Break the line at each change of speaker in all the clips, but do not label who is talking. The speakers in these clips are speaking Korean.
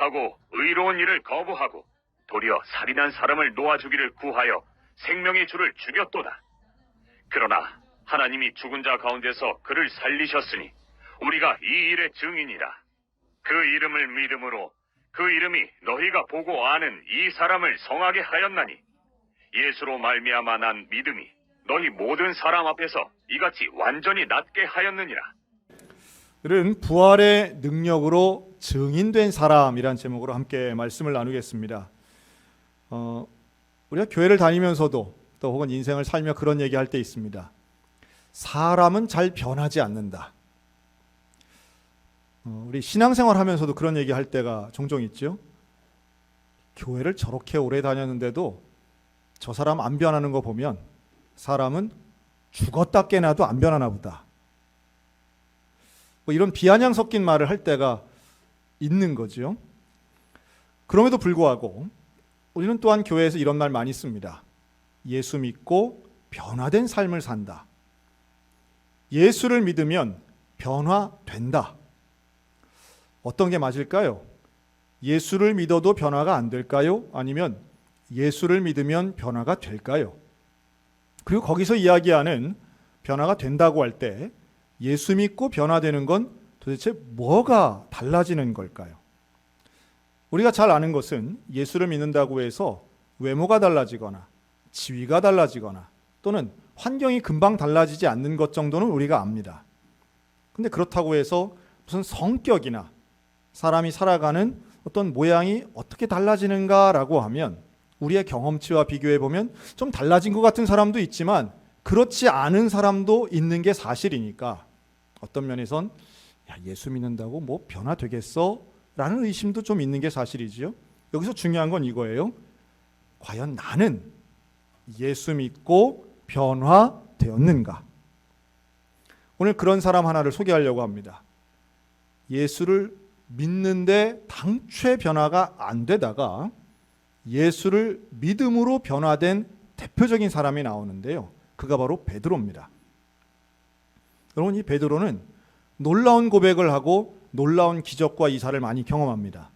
사랑하고 의로운 일을 거부하고 도리어 살인한 사람을 놓아주기를 구하여 생명의 주를 죽였도다. 그러나 하나님이 죽은 자 가운데서 그를 살리셨으니 우리가 이 일의 증인이라. 그 이름을 믿음으로 그 이름이 너희가 보고 아는 이 사람을 성하게 하였나니 예수로 말미암아 난 믿음이 너희 모든 사람 앞에서 이같이 완전히 낫게 하였느니라.
이는 부활의 능력으로 증인된 사람이란 제목으로 함께 말씀을 나누겠습니다. 우리가 교회를 다니면서도 또 혹은 인생을 살며 그런 얘기할 때 있습니다. 사람은 잘 변하지 않는다. 우리 신앙생활 하면서도 그런 얘기할 때가 종종 있죠. 교회를 저렇게 오래 다녔는데도 저 사람 안 변하는 거 보면 사람은 죽었다 깨나도 안 변하나 보다. 뭐 이런 비아냥 섞인 말을 할 때가 있는 거죠. 그럼에도 불구하고 우리는 또한 교회에서 이런 말 많이 씁니다. 예수 믿고 변화된 삶을 산다. 예수를 믿으면 변화된다. 어떤 게 맞을까요? 예수를 믿어도 변화가 안 될까요? 아니면 예수를 믿으면 변화가 될까요? 그리고 거기서 이야기하는 변화가 된다고 할 때 예수 믿고 변화되는 건 도대체 뭐가 달라지는 걸까요? 우리가 잘 아는 것은 예수를 믿는다고 해서 외모가 달라지거나 지위가 달라지거나 또는 환경이 금방 달라지지 않는 것 정도는 우리가 압니다. 근데 그렇다고 해서 무슨 성격이나 사람이 살아가는 어떤 모양이 어떻게 달라지는가라고 하면 우리의 경험치와 비교해 보면 좀 달라진 것 같은 사람도 있지만 그렇지 않은 사람도 있는 게 사실이니까 어떤 면에선 야, 예수 믿는다고 뭐 변화되겠어? 라는 의심도 좀 있는 게 사실이지요. 여기서 중요한 건 이거예요. 과연 나는 예수 믿고 변화되었는가? 오늘 그런 사람 하나를 소개하려고 합니다. 예수를 믿는데 당최 변화가 안 되다가 예수를 믿음으로 변화된 대표적인 사람이 나오는데요. 그가 바로 베드로입니다. 여러분, 이 베드로는 놀라운 고백을 하고 놀라운 기적과 이사를 많이 경험합니다.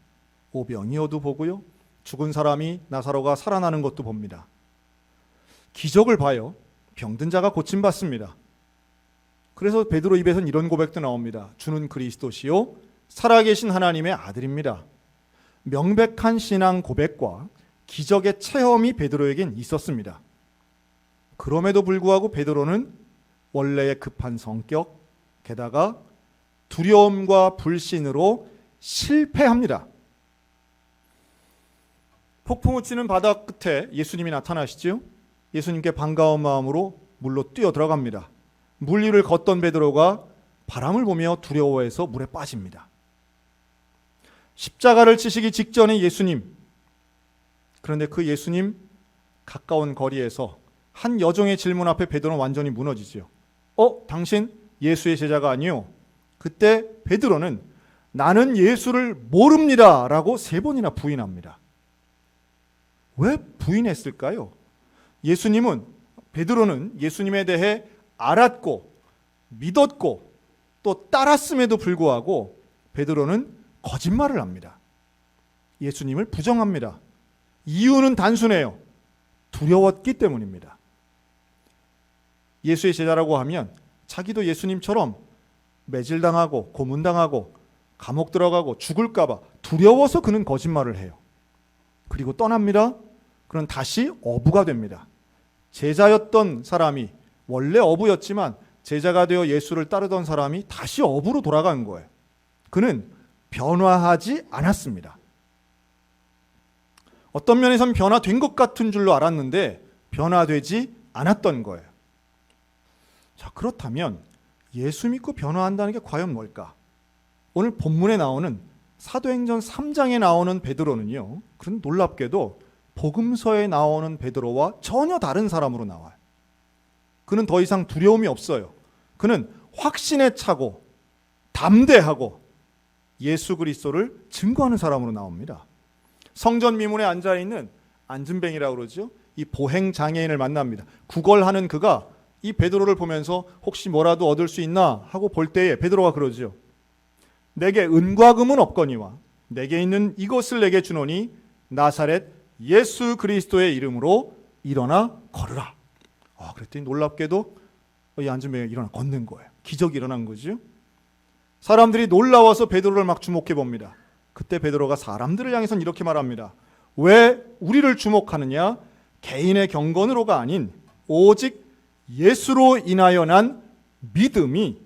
오병이어도 보고요. 죽은 사람이 나사로가 살아나는 것도 봅니다. 기적을 봐요. 병든 자가 고침받습니다. 그래서 베드로 입에서는 이런 고백도 나옵니다. 주는 그리스도시요 살아계신 하나님의 아들입니다. 명백한 신앙 고백과 기적의 체험이 베드로에겐 있었습니다. 그럼에도 불구하고 베드로는 원래의 급한 성격, 게다가 두려움과 불신으로 실패합니다. 폭풍우 치는 바다 끝에 예수님이 나타나시죠. 예수님께 반가운 마음으로 물로 뛰어 들어갑니다. 물 위를 걷던 베드로가 바람을 보며 두려워해서 물에 빠집니다. 십자가를 치시기 직전에 예수님, 그런데 그 예수님 가까운 거리에서 한 여종의 질문 앞에 베드로는 완전히 무너지죠. 당신 예수의 제자가 아니요? 그때 베드로는 나는 예수를 모릅니다 라고 3번이나 부인합니다. 왜 부인했을까요? 베드로는 예수님에 대해 알았고 믿었고 또 따랐음에도 불구하고 베드로는 거짓말을 합니다. 예수님을 부정합니다. 이유는 단순해요. 두려웠기 때문입니다. 예수의 제자라고 하면 자기도 예수님처럼 매질당하고 고문당하고 감옥 들어가고 죽을까 봐 두려워서 그는 거짓말을 해요. 그리고 떠납니다. 그는 다시 어부가 됩니다. 제자였던 사람이 원래 어부였지만 제자가 되어 예수를 따르던 사람이 다시 어부로 돌아간 거예요. 그는 변화하지 않았습니다. 어떤 면에선 변화된 것 같은 줄로 알았는데 변화되지 않았던 거예요. 자, 그렇다면 예수 믿고 변화한다는 게 과연 뭘까? 오늘 본문에 나오는 사도행전 3장에 나오는 베드로는요, 그런 놀랍게도 복음서에 나오는 베드로와 전혀 다른 사람으로 나와요. 그는 더 이상 두려움이 없어요. 그는 확신에 차고 담대하고 예수 그리스도를 증거하는 사람으로 나옵니다. 성전 미문에 앉아있는 안진뱅이라고 그러죠. 이 보행 장애인을 만납니다. 구걸하는 그가 이 베드로를 보면서 혹시 뭐라도 얻을 수 있나 하고 볼 때에 베드로가 그러죠. 내게 은과 금은 없거니와 내게 있는 이것을 내게 주노니 나사렛 예수 그리스도의 이름으로 일어나 걸으라. 그랬더니 놀랍게도 이 앉은 병이 일어나 걷는 거예요. 기적이 일어난 거죠. 사람들이 놀라워서 베드로를 막 주목해 봅니다. 그때 베드로가 사람들을 향해서는 이렇게 말합니다. 왜 우리를 주목하느냐? 개인의 경건으로가 아닌 오직 예수로 인하여 난 믿음이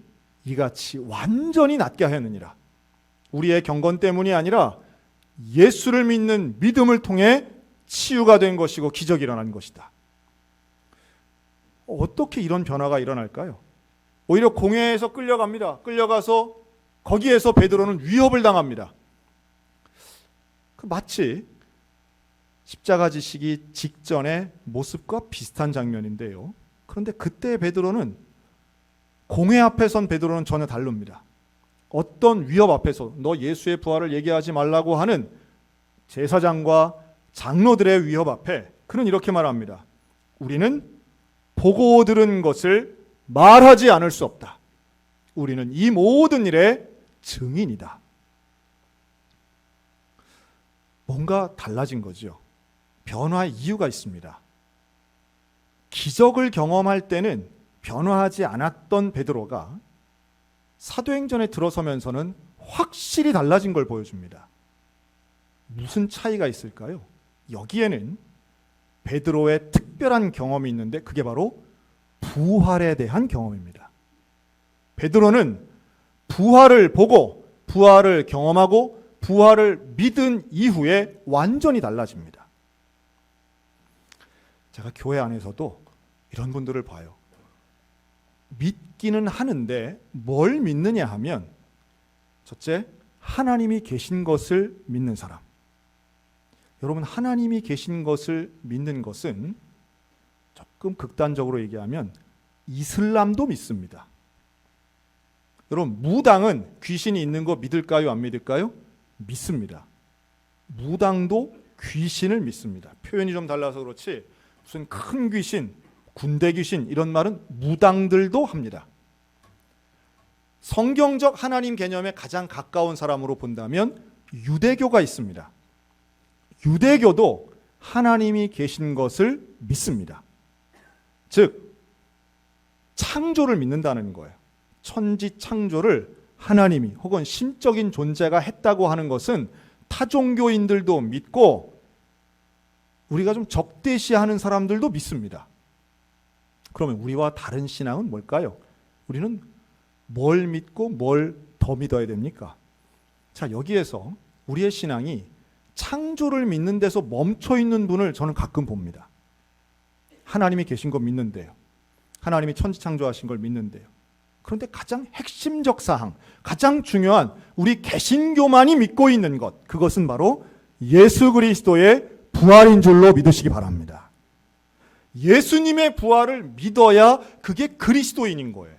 이같이 완전히 낫게 하였느니라. 우리의 경건 때문이 아니라 예수를 믿는 믿음을 통해 치유가 된 것이고 기적이 일어난 것이다. 어떻게 이런 변화가 일어날까요? 오히려 공회에서 끌려갑니다. 끌려가서 거기에서 베드로는 위협을 당합니다. 마치 십자가 지시기 직전의 모습과 비슷한 장면인데요. 그런데 그때 베드로는 공회 앞에 선 베드로는 전혀 다릅니다. 어떤 위협 앞에서 너 예수의 부활을 얘기하지 말라고 하는 제사장과 장로들의 위협 앞에 그는 이렇게 말합니다. 우리는 보고 들은 것을 말하지 않을 수 없다. 우리는 이 모든 일의 증인이다. 뭔가 달라진 거죠. 변화의 이유가 있습니다. 기적을 경험할 때는 변화하지 않았던 베드로가 사도행전에 들어서면서는 확실히 달라진 걸 보여줍니다. 무슨 차이가 있을까요? 여기에는 베드로의 특별한 경험이 있는데 그게 바로 부활에 대한 경험입니다. 베드로는 부활을 보고 부활을 경험하고 부활을 믿은 이후에 완전히 달라집니다. 제가 교회 안에서도 이런 분들을 봐요. 믿기는 하는데 뭘 믿느냐 하면 첫째, 하나님이 계신 것을 믿는 사람. 여러분, 하나님이 계신 것을 믿는 것은 조금 극단적으로 얘기하면 이슬람도 믿습니다. 여러분, 무당은 귀신이 있는 거 믿을까요? 안 믿을까요? 믿습니다. 무당도 귀신을 믿습니다. 표현이 좀 달라서 그렇지 무슨 큰 귀신, 군대 귀신 이런 말은 무당들도 합니다. 성경적 하나님 개념에 가장 가까운 사람으로 본다면 유대교가 있습니다. 유대교도 하나님이 계신 것을 믿습니다. 즉 창조를 믿는다는 거예요. 천지 창조를 하나님이 혹은 신적인 존재가 했다고 하는 것은 타종교인들도 믿고 우리가 좀 적대시하는 사람들도 믿습니다. 그러면 우리와 다른 신앙은 뭘까요? 우리는 뭘 믿고 뭘 더 믿어야 됩니까? 자, 여기에서 우리의 신앙이 창조를 믿는 데서 멈춰 있는 분을 저는 가끔 봅니다. 하나님이 계신 거 믿는데요. 하나님이 천지 창조하신 걸 믿는데요. 그런데 가장 핵심적 사항, 가장 중요한 우리 개신교만이 믿고 있는 것, 그것은 바로 예수 그리스도의 부활인 줄로 믿으시기 바랍니다. 예수님의 부활을 믿어야 그게 그리스도인인 거예요.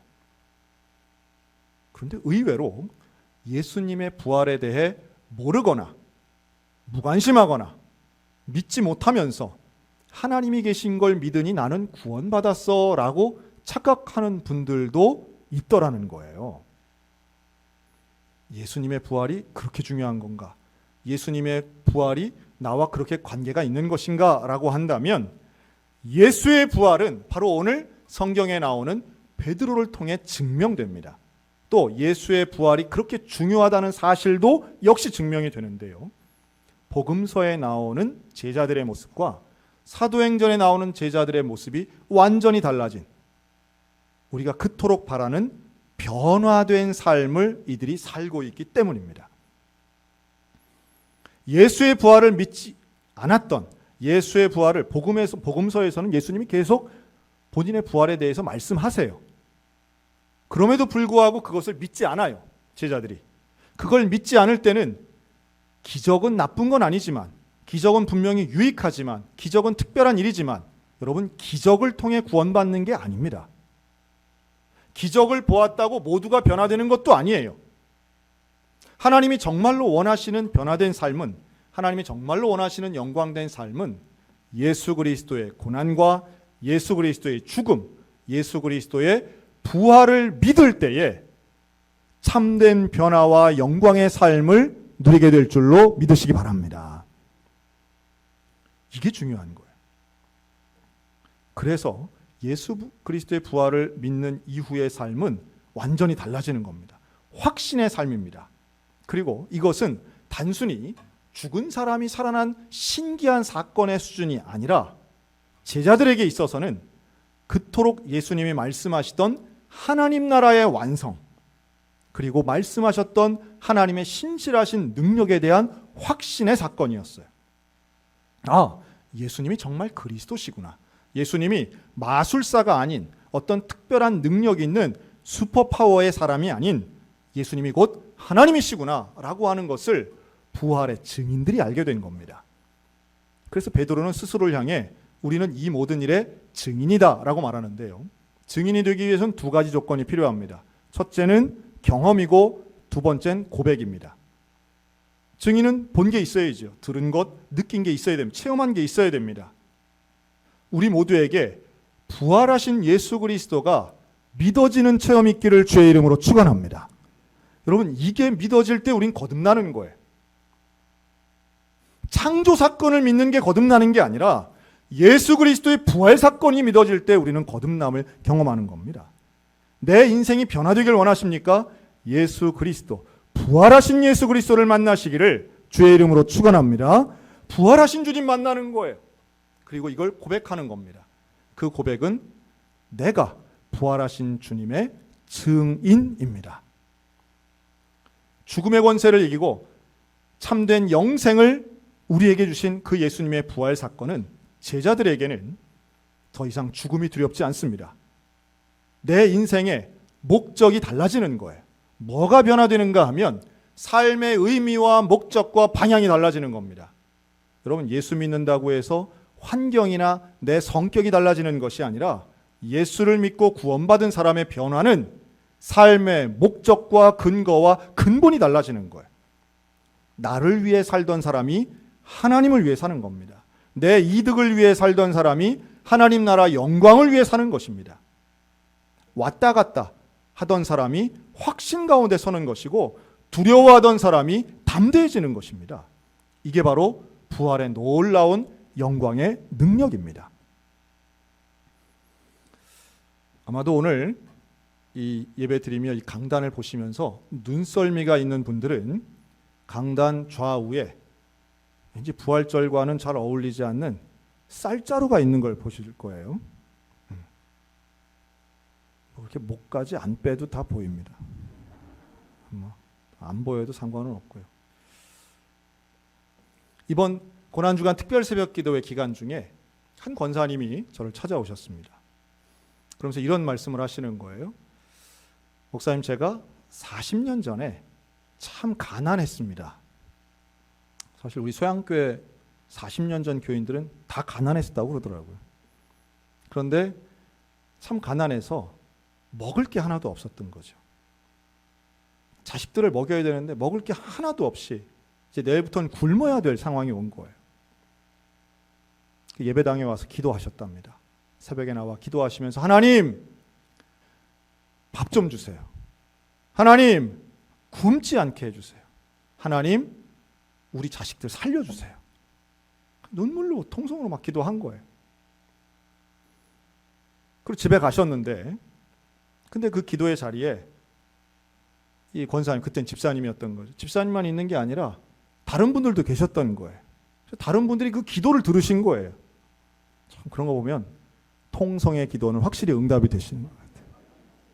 그런데 의외로 예수님의 부활에 대해 모르거나 무관심하거나 믿지 못하면서 하나님이 계신 걸 믿으니 나는 구원받았어 라고 착각하는 분들도 있더라는 거예요. 예수님의 부활이 그렇게 중요한 건가? 예수님의 부활이 나와 그렇게 관계가 있는 것인가? 라고 한다면 예수의 부활은 바로 오늘 성경에 나오는 베드로를 통해 증명됩니다. 또 예수의 부활이 그렇게 중요하다는 사실도 역시 증명이 되는데요. 복음서에 나오는 제자들의 모습과 사도행전에 나오는 제자들의 모습이 완전히 달라진, 우리가 그토록 바라는 변화된 삶을 이들이 살고 있기 때문입니다. 예수의 부활을 믿지 않았던, 예수의 부활을 복음서에서는 예수님이 계속 본인의 부활에 대해서 말씀하세요. 그럼에도 불구하고 그것을 믿지 않아요, 제자들이. 그걸 믿지 않을 때는 기적은 나쁜 건 아니지만, 기적은 분명히 유익하지만, 기적은 특별한 일이지만, 여러분, 기적을 통해 구원받는 게 아닙니다. 기적을 보았다고 모두가 변화되는 것도 아니에요. 하나님이 정말로 원하시는 변화된 삶은, 하나님이 정말로 원하시는 영광된 삶은 예수 그리스도의 고난과 예수 그리스도의 죽음, 예수 그리스도의 부활을 믿을 때에 참된 변화와 영광의 삶을 누리게 될 줄로 믿으시기 바랍니다. 이게 중요한 거예요. 그래서 예수 그리스도의 부활을 믿는 이후의 삶은 완전히 달라지는 겁니다. 확신의 삶입니다. 그리고 이것은 단순히 죽은 사람이 살아난 신기한 사건의 수준이 아니라 제자들에게 있어서는 그토록 예수님이 말씀하시던 하나님 나라의 완성, 그리고 말씀하셨던 하나님의 신실하신 능력에 대한 확신의 사건이었어요. 아, 예수님이 정말 그리스도시구나. 예수님이 마술사가 아닌 어떤 특별한 능력이 있는 슈퍼파워의 사람이 아닌 예수님이 곧 하나님이시구나 라고 하는 것을 부활의 증인들이 알게 된 겁니다. 그래서 베드로는 스스로를 향해 우리는 이 모든 일의 증인이다 라고 말하는데요. 증인이 되기 위해서는 두 가지 조건이 필요합니다. 첫째는 경험이고 두 번째는 고백입니다. 증인은 본 게 있어야죠. 들은 것, 느낀 게 있어야 됩니다. 체험한 게 있어야 됩니다. 우리 모두에게 부활하신 예수 그리스도가 믿어지는 체험이 있기를 주의 이름으로 축원합니다. 여러분, 이게 믿어질 때 우린 거듭나는 거예요. 창조 사건을 믿는 게 거듭나는 게 아니라 예수 그리스도의 부활 사건이 믿어질 때 우리는 거듭남을 경험하는 겁니다. 내 인생이 변화되길 원하십니까? 예수 그리스도, 부활하신 예수 그리스도를 만나시기를 주의 이름으로 축원합니다. 부활하신 주님 만나는 거예요. 그리고 이걸 고백하는 겁니다. 그 고백은 내가 부활하신 주님의 증인입니다. 죽음의 권세를 이기고 참된 영생을 우리에게 주신 그 예수님의 부활 사건은 제자들에게는 더 이상 죽음이 두렵지 않습니다. 내 인생의 목적이 달라지는 거예요. 뭐가 변화되는가 하면 삶의 의미와 목적과 방향이 달라지는 겁니다. 여러분, 예수 믿는다고 해서 환경이나 내 성격이 달라지는 것이 아니라 예수를 믿고 구원받은 사람의 변화는 삶의 목적과 근거와 근본이 달라지는 거예요. 나를 위해 살던 사람이 하나님을 위해 사는 겁니다. 내 이득을 위해 살던 사람이 하나님 나라 영광을 위해 사는 것입니다. 왔다 갔다 하던 사람이 확신 가운데 서는 것이고 두려워하던 사람이 담대해지는 것입니다. 이게 바로 부활의 놀라운 영광의 능력입니다. 아마도 오늘 이 예배 드리며 이 강단을 보시면서 눈썰미가 있는 분들은 강단 좌우에 왠지 부활절과는 잘 어울리지 않는 쌀자루가 있는 걸 보실 거예요. 이렇게 목까지 안 빼도 다 보입니다. 안 보여도 상관은 없고요. 이번 고난주간 특별새벽기도회 기간 중에 한 권사님이 저를 찾아오셨습니다. 그러면서 이런 말씀을 하시는 거예요. 목사님, 제가 40년 전에 참 가난했습니다. 사실 우리 소양교회 40년 전 교인들은 다 가난했다고 그러더라고요. 그런데 참 가난해서 먹을 게 하나도 없었던 거죠. 자식들을 먹여야 되는데 먹을 게 하나도 없이 이제 내일부터는 굶어야 될 상황이 온 거예요. 예배당에 와서 기도하셨답니다. 새벽에 나와 기도하시면서 하나님, 밥 좀 주세요. 하나님, 굶지 않게 해주세요. 하나님, 우리 자식들 살려주세요. 눈물로 통성으로 막 기도한 거예요. 그리고 집에 가셨는데 근데 그 기도의 자리에 이 권사님, 그땐 집사님이었던 거죠. 집사님만 있는 게 아니라 다른 분들도 계셨던 거예요. 다른 분들이 그 기도를 들으신 거예요. 참 그런 거 보면 통성의 기도는 확실히 응답이 되시는 것 같아요.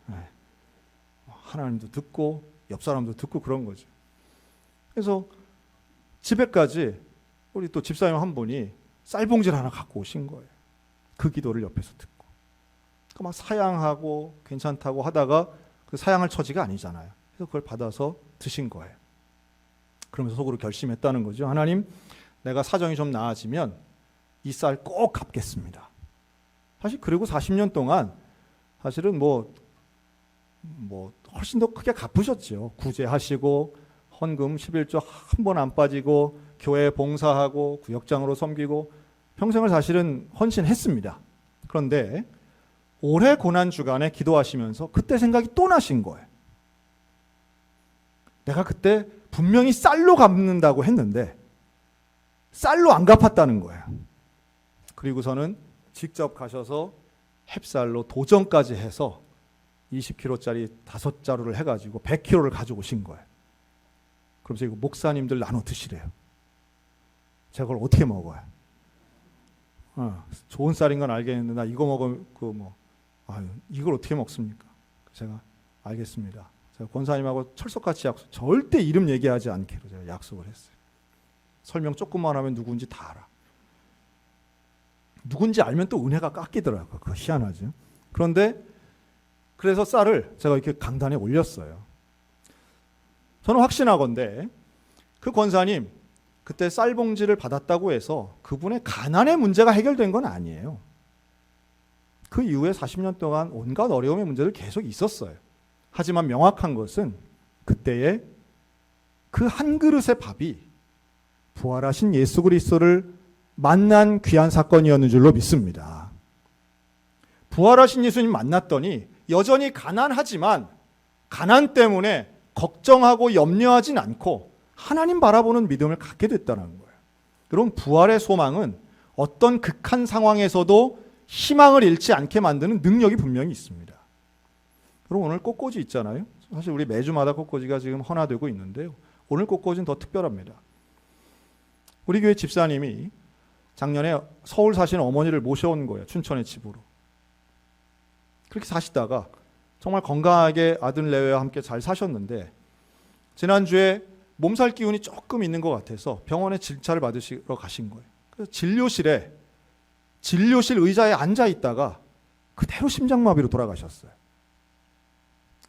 네. 하나님도 듣고 옆 사람도 듣고 그런 거죠. 그래서 집에까지 우리 또 집사님 한 분이 쌀봉지를 하나 갖고 오신 거예요. 그 기도를 옆에서 듣고. 막 사양하고 괜찮다고 하다가 그 사양할 처지가 아니잖아요. 그래서 그걸 받아서 드신 거예요. 그러면서 속으로 결심했다는 거죠. 하나님, 내가 사정이 좀 나아지면 이 쌀 꼭 갚겠습니다. 사실 그리고 40년 동안 사실은 뭐 훨씬 더 크게 갚으셨죠. 구제하시고 헌금 11조 한 번 안 빠지고 교회 봉사하고 구역장으로 섬기고 평생을 사실은 헌신했습니다. 그런데 올해 고난주간에 기도하시면서 그때 생각이 또 나신 거예요. 내가 그때 분명히 쌀로 갚는다고 했는데 쌀로 안 갚았다는 거예요. 그리고서는 직접 가셔서 햅쌀로 도정까지 해서 20kg짜리 5자루를 해가지고 100kg를 가져오신 거예요. 그러면서 이거 목사님들 나눠 드시래요. 제가 그걸 어떻게 먹어요? 좋은 쌀인 건 알겠는데 나 이거 먹으면 이걸 어떻게 먹습니까? 제가 알겠습니다. 제가 권사님하고 철석같이 약속, 절대 이름 얘기하지 않기로 제가 약속을 했어요. 설명 조금만 하면 누군지 다 알아. 누군지 알면 또 은혜가 깎이더라고요. 그거 희한하죠. 그런데 그래서 쌀을 제가 이렇게 강단에 올렸어요. 저는 확신하건대 그 권사님 그때 쌀 봉지를 받았다고 해서 그분의 가난의 문제가 해결된 건 아니에요. 그 이후에 40년 동안 온갖 어려움의 문제들 계속 있었어요. 하지만 명확한 것은 그때의 그 한 그릇의 밥이 부활하신 예수 그리스도를 만난 귀한 사건이었는 줄로 믿습니다. 부활하신 예수님 만났더니 여전히 가난하지만 가난 때문에 걱정하고 염려하진 않고 하나님 바라보는 믿음을 갖게 됐다는 거예요. 그럼 부활의 소망은 어떤 극한 상황에서도 희망을 잃지 않게 만드는 능력이 분명히 있습니다. 그럼 오늘 꽃꽂이 있잖아요. 사실 우리 매주마다 꽃꽂이가 지금 헌화되고 있는데요. 오늘 꽃꽂이는 더 특별합니다. 우리 교회 집사님이 작년에 서울 사시는 어머니를 모셔온 거예요. 춘천의 집으로. 그렇게 사시다가 정말 건강하게 아들 내외와 함께 잘 사셨는데 지난주에 몸살 기운이 조금 있는 것 같아서 병원에 진찰을 받으시러 가신 거예요. 그래서 진료실 의자에 앉아 있다가 그대로 심장마비로 돌아가셨어요.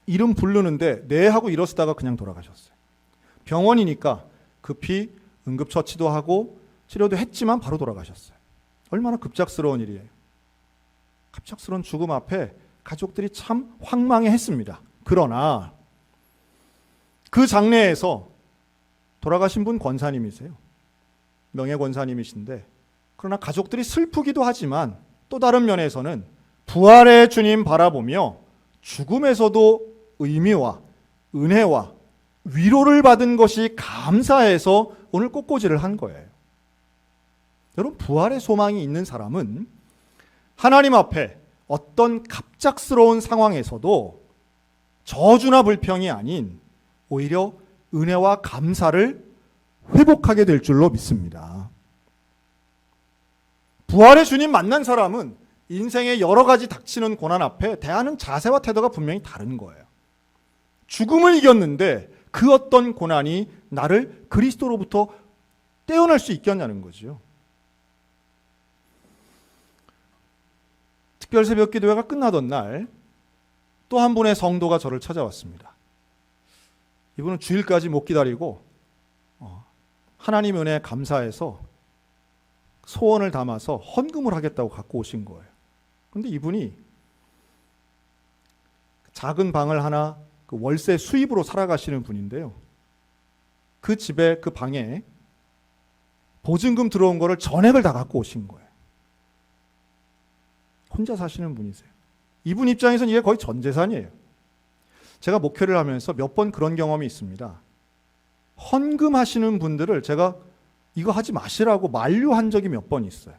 이름 부르는데 네 하고 일어서다가 그냥 돌아가셨어요. 병원이니까 급히 응급처치도 하고 치료도 했지만 바로 돌아가셨어요. 얼마나 급작스러운 일이에요. 갑작스러운 죽음 앞에 가족들이 참 황망해했습니다. 그러나 그 장례에서 돌아가신 분 권사님이세요. 명예 권사님이신데 그러나 가족들이 슬프기도 하지만 또 다른 면에서는 부활의 주님 바라보며 죽음에서도 의미와 은혜와 위로를 받은 것이 감사해서 오늘 꽃꽂이를 한 거예요. 여러분, 부활의 소망이 있는 사람은 하나님 앞에 어떤 갑작스러운 상황에서도 저주나 불평이 아닌 오히려 은혜와 감사를 회복하게 될 줄로 믿습니다. 부활의 주님 만난 사람은 인생의 여러 가지 닥치는 고난 앞에 대하는 자세와 태도가 분명히 다른 거예요. 죽음을 이겼는데 그 어떤 고난이 나를 그리스도로부터 떼어낼 수 있겠냐는 거죠. 특별 새벽 기도회가 끝나던 날 또 한 분의 성도가 저를 찾아왔습니다. 이분은 주일까지 못 기다리고 하나님 은혜에 감사해서 소원을 담아서 헌금을 하겠다고 갖고 오신 거예요. 그런데 이분이 작은 방을 하나 그 월세 수입으로 살아가시는 분인데요. 그 집에 그 방에 보증금 들어온 거를 전액을 다 갖고 오신 거예요. 혼자 사시는 분이세요. 이분 입장에서는 이게 거의 전 재산이에요. 제가 목회를 하면서 몇 번 그런 경험이 있습니다. 헌금하시는 분들을 제가 이거 하지 마시라고 만류한 적이 몇 번 있어요.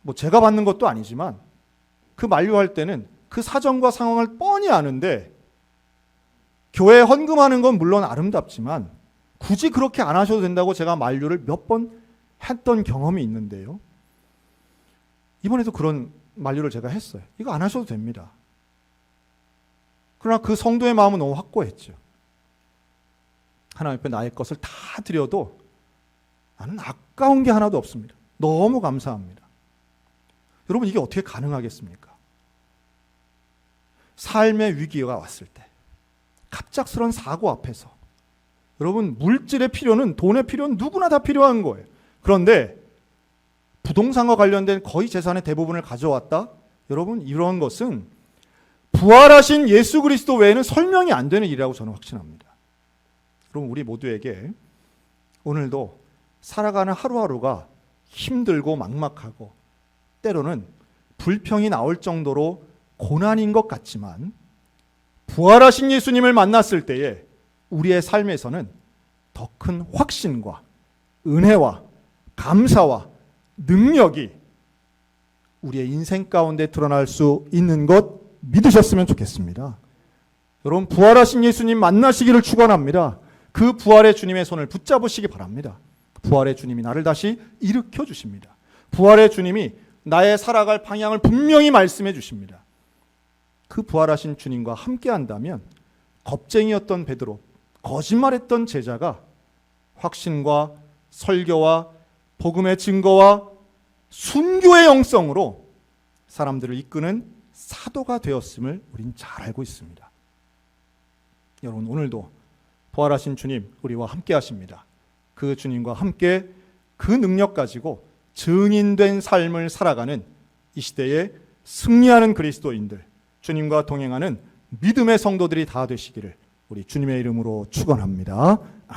뭐 제가 받는 것도 아니지만 그 만류할 때는 그 사정과 상황을 뻔히 아는데 교회에 헌금하는 건 물론 아름답지만 굳이 그렇게 안 하셔도 된다고 제가 만류를 몇 번 했던 경험이 있는데요. 이번에도 그런 만류를 제가 했어요. 이거 안 하셔도 됩니다. 그러나 그 성도의 마음은 너무 확고했죠. 하나님 앞에 나의 것을 다 드려도 나는 아까운 게 하나도 없습니다. 너무 감사합니다. 여러분, 이게 어떻게 가능하겠습니까? 삶의 위기가 왔을 때, 갑작스러운 사고 앞에서, 여러분, 물질의 필요는, 돈의 필요는 누구나 다 필요한 거예요. 그런데 부동산과 관련된 거의 재산의 대부분을 가져왔다? 여러분, 이런 것은 부활하신 예수 그리스도 외에는 설명이 안 되는 일이라고 저는 확신합니다. 여러분, 우리 모두에게 오늘도 살아가는 하루하루가 힘들고 막막하고 때로는 불평이 나올 정도로 고난인 것 같지만 부활하신 예수님을 만났을 때에 우리의 삶에서는 더 큰 확신과 은혜와 감사와 능력이 우리의 인생 가운데 드러날 수 있는 것 믿으셨으면 좋겠습니다. 여러분, 부활하신 예수님 만나시기를 축원합니다. 그 부활의 주님의 손을 붙잡으시기 바랍니다. 부활의 주님이 나를 다시 일으켜 주십니다. 부활의 주님이 나의 살아갈 방향을 분명히 말씀해 주십니다. 그 부활하신 주님과 함께 한다면 겁쟁이였던 베드로, 거짓말했던 제자가 확신과 설교와 복음의 증거와 순교의 영성으로 사람들을 이끄는 사도가 되었음을 우린 잘 알고 있습니다. 여러분, 오늘도 부활하신 주님 우리와 함께 하십니다. 그 주님과 함께 그 능력 가지고 증인된 삶을 살아가는 이 시대에 승리하는 그리스도인들, 주님과 동행하는 믿음의 성도들이 다 되시기를 우리 주님의 이름으로 축원합니다.